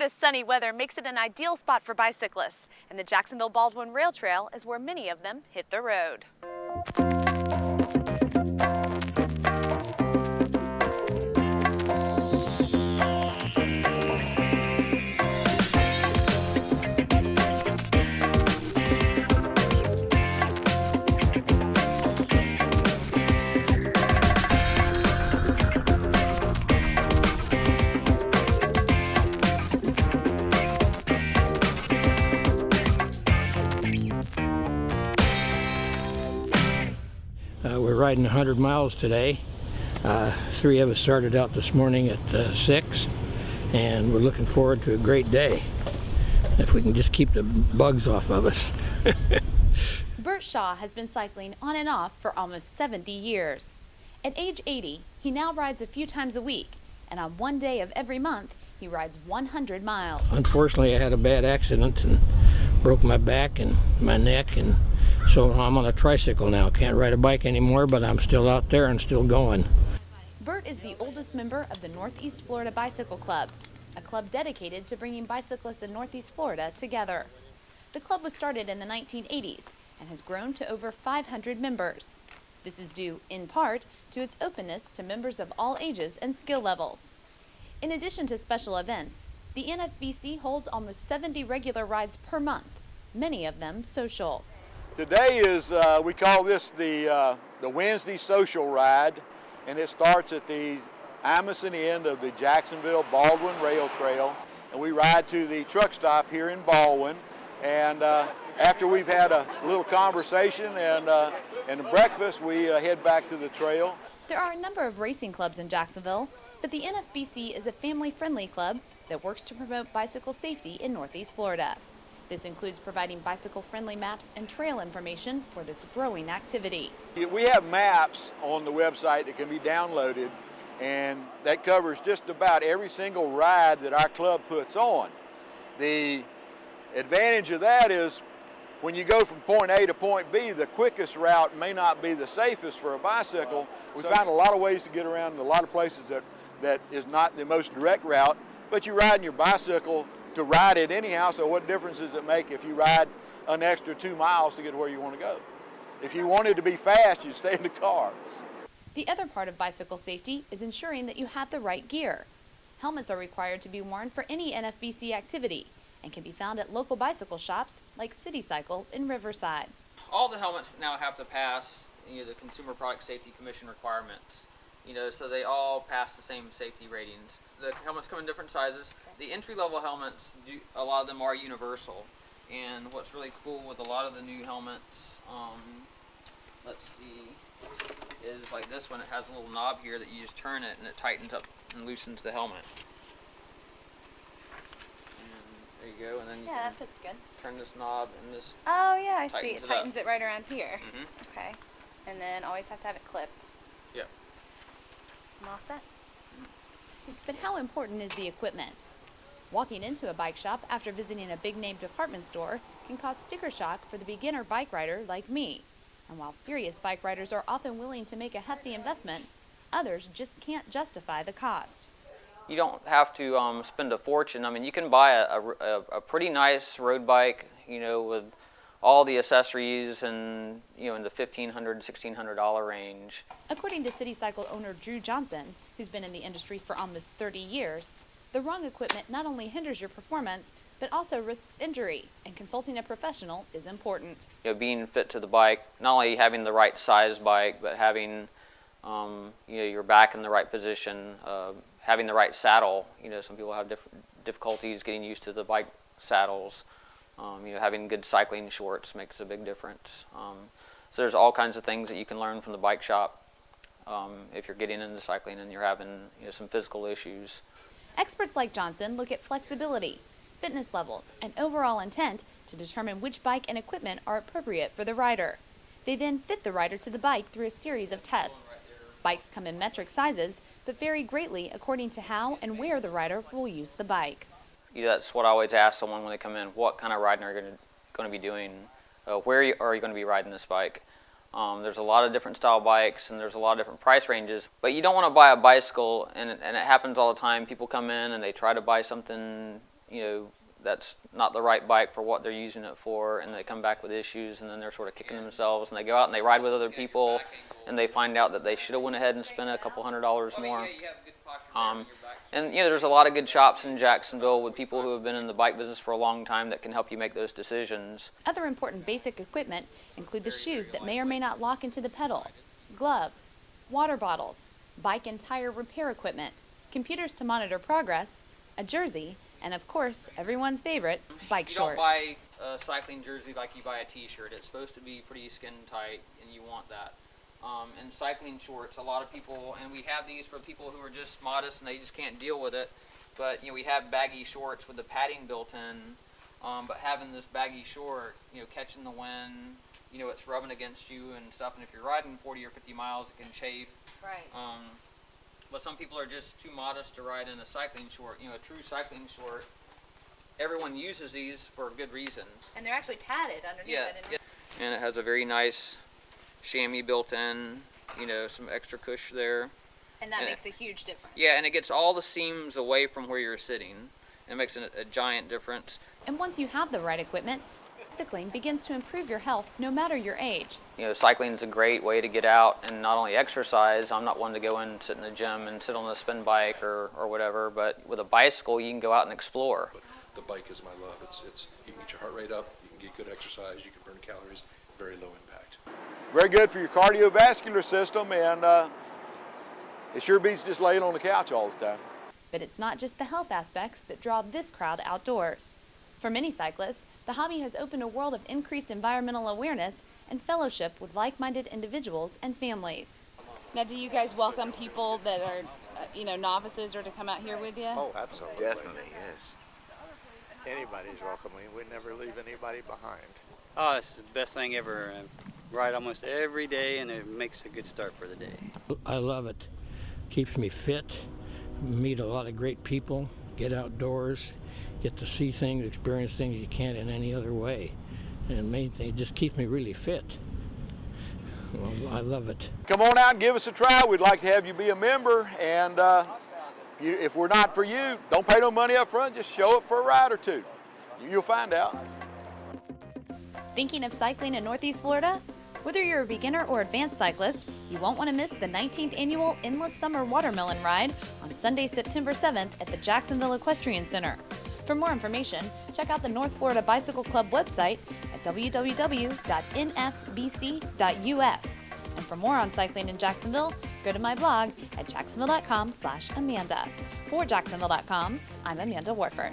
Florida's sunny weather makes it an ideal spot for bicyclists, and the Jacksonville-Baldwin Rail Trail is where many of them hit the road. We're riding 100 miles today. 3 of us started out this morning at 6, and we're looking forward to a great day if we can just keep the bugs off of us. Bert Shaw has been cycling on and off for almost 70 years. At age 80, he now rides a few times a week, and on one day of every month, he rides 100 miles. Unfortunately, I had a bad accident and broke my back and my neck, and so I'm on a tricycle now. Can't ride a bike anymore, but I'm still out there and still going. Bert is the oldest member of the Northeast Florida Bicycle Club, a club dedicated to bringing bicyclists in Northeast Florida together. The club was started in the 1980s and has grown to over 500 members. This is due, in part, to its openness to members of all ages and skill levels. In addition to special events, the NFBC holds almost 70 regular rides per month, many of them social. Today is, we call this the Wednesday social ride, and it starts at the Amundsen end of the Jacksonville-Baldwin Rail Trail, and we ride to the truck stop here in Baldwin, and after we've had a little conversation and breakfast, we head back to the trail. There are a number of racing clubs in Jacksonville, but the NFBC is a family-friendly club that works to promote bicycle safety in Northeast Florida. This includes providing bicycle-friendly maps and trail information for this growing activity. We have maps on the website that can be downloaded, and that covers just about every single ride that our club puts on. The advantage of that is when you go from point A to point B, the quickest route may not be the safest for a bicycle. We found a lot of ways to get around in a lot of places that is not the most direct route, but you're riding your bicycle to ride it anyhow, so what difference does it make if you ride an extra 2 miles to get where you want to go? If you wanted to be fast, you'd stay in the car. The other part of bicycle safety is ensuring that you have the right gear. Helmets are required to be worn for any NFBC activity and can be found at local bicycle shops like City Cycle in Riverside. All the helmets now have to pass the Consumer Product Safety Commission requirements. So they all pass the same safety ratings. The helmets come in different sizes. The entry-level helmets, a lot of them are universal. And what's really cool with a lot of the new helmets, let's see, is like this one. It has a little knob here that you just turn it and it tightens up and loosens the helmet. And there you go. And then you that fits good. Turn this knob and this. Oh yeah, I see. It it tightens it right around here. Mm-hmm. Okay. And then always have to have it clipped. Yep. I'm all set. But how important is the equipment? Walking into a bike shop after visiting a big-name department store can cause sticker shock for the beginner bike rider like me. And while serious bike riders are often willing to make a hefty investment, others just can't justify the cost. You don't have to spend a fortune. I mean, you can buy a pretty nice road bike, with all the accessories and, in the $1,500, $1,600 range. According to City Cycle owner Drew Johnson, who's been in the industry for almost 30 years, the wrong equipment not only hinders your performance, but also risks injury, and consulting a professional is important. Being fit to the bike, not only having the right size bike, but having, your back in the right position, having the right saddle. Some people have difficulties getting used to the bike saddles. Having good cycling shorts makes a big difference. So there's all kinds of things that you can learn from the bike shop if you're getting into cycling and you're having some physical issues. Experts like Johnson look at flexibility, fitness levels, and overall intent to determine which bike and equipment are appropriate for the rider. They then fit the rider to the bike through a series of tests. Bikes come in metric sizes, but vary greatly according to how and where the rider will use the bike. That's what I always ask someone when they come in. What kind of riding are you going to be doing? Where are you going to be riding this bike? There's a lot of different style bikes and there's a lot of different price ranges. But you don't want to buy a bicycle, and it happens all the time. People come in and they try to buy something that's not the right bike for what they're using it for, and they come back with issues, and then they're sort of kicking themselves, and they go out and they ride with other people, and they find out that they should have went ahead and spent a couple $100 more. And there's a lot of good shops in Jacksonville with people who have been in the bike business for a long time that can help you make those decisions. Other important basic equipment include the shoes that may or may not lock into the pedal, gloves, water bottles, bike and tire repair equipment, computers to monitor progress, a jersey, and of course, everyone's favorite, bike shorts. You don't buy a cycling jersey like you buy a t-shirt. It's supposed to be pretty skin tight, and you want that. And cycling shorts, a lot of people, and we have these for people who are just modest and they just can't deal with it, but we have baggy shorts with the padding built in, but having this baggy short, catching the wind, it's rubbing against you and stuff, and if you're riding 40 or 50 miles, it can chafe. Right. But some people are just too modest to ride in a cycling short. A true cycling short, everyone uses these for a good reason. And they're actually padded underneath it. And it has a very nice chamois built in, some extra cush there. And that makes a huge difference. Yeah, and it gets all the seams away from where you're sitting. It makes a giant difference. And once you have the right equipment, cycling begins to improve your health no matter your age. Cycling is a great way to get out and not only exercise. I'm not one to go in and sit in the gym and sit on a spin bike or whatever, but with a bicycle you can go out and explore. The bike is my love. It's you can get your heart rate up, you can get good exercise, you can burn calories, very low impact. Very good for your cardiovascular system, and it sure beats just laying on the couch all the time. But it's not just the health aspects that draw this crowd outdoors. For many cyclists, the hobby has opened a world of increased environmental awareness and fellowship with like-minded individuals and families. Now, do you guys welcome people that are, novices or to come out here with you? Oh, absolutely. Definitely, yes. Anybody's welcome. We never leave anybody behind. Oh, it's the best thing ever. I ride almost every day, and it makes a good start for the day. I love it. Keeps me fit, meet a lot of great people, get outdoors, get to see things, experience things you can't in any other way. And main thing, it just keeps me really fit. Well, I love it. Come on out and give us a try. We'd like to have you be a member, and if we're not for you, don't pay no money up front, just show up for a ride or two. You'll find out. Thinking of cycling in Northeast Florida? Whether you're a beginner or advanced cyclist, you won't want to miss the 19th annual Endless Summer Watermelon Ride on Sunday, September 7th at the Jacksonville Equestrian Center. For more information, check out the North Florida Bicycle Club website at www.nfbc.us. And for more on cycling in Jacksonville, go to my blog at jacksonville.com/Amanda. For Jacksonville.com, I'm Amanda Warford.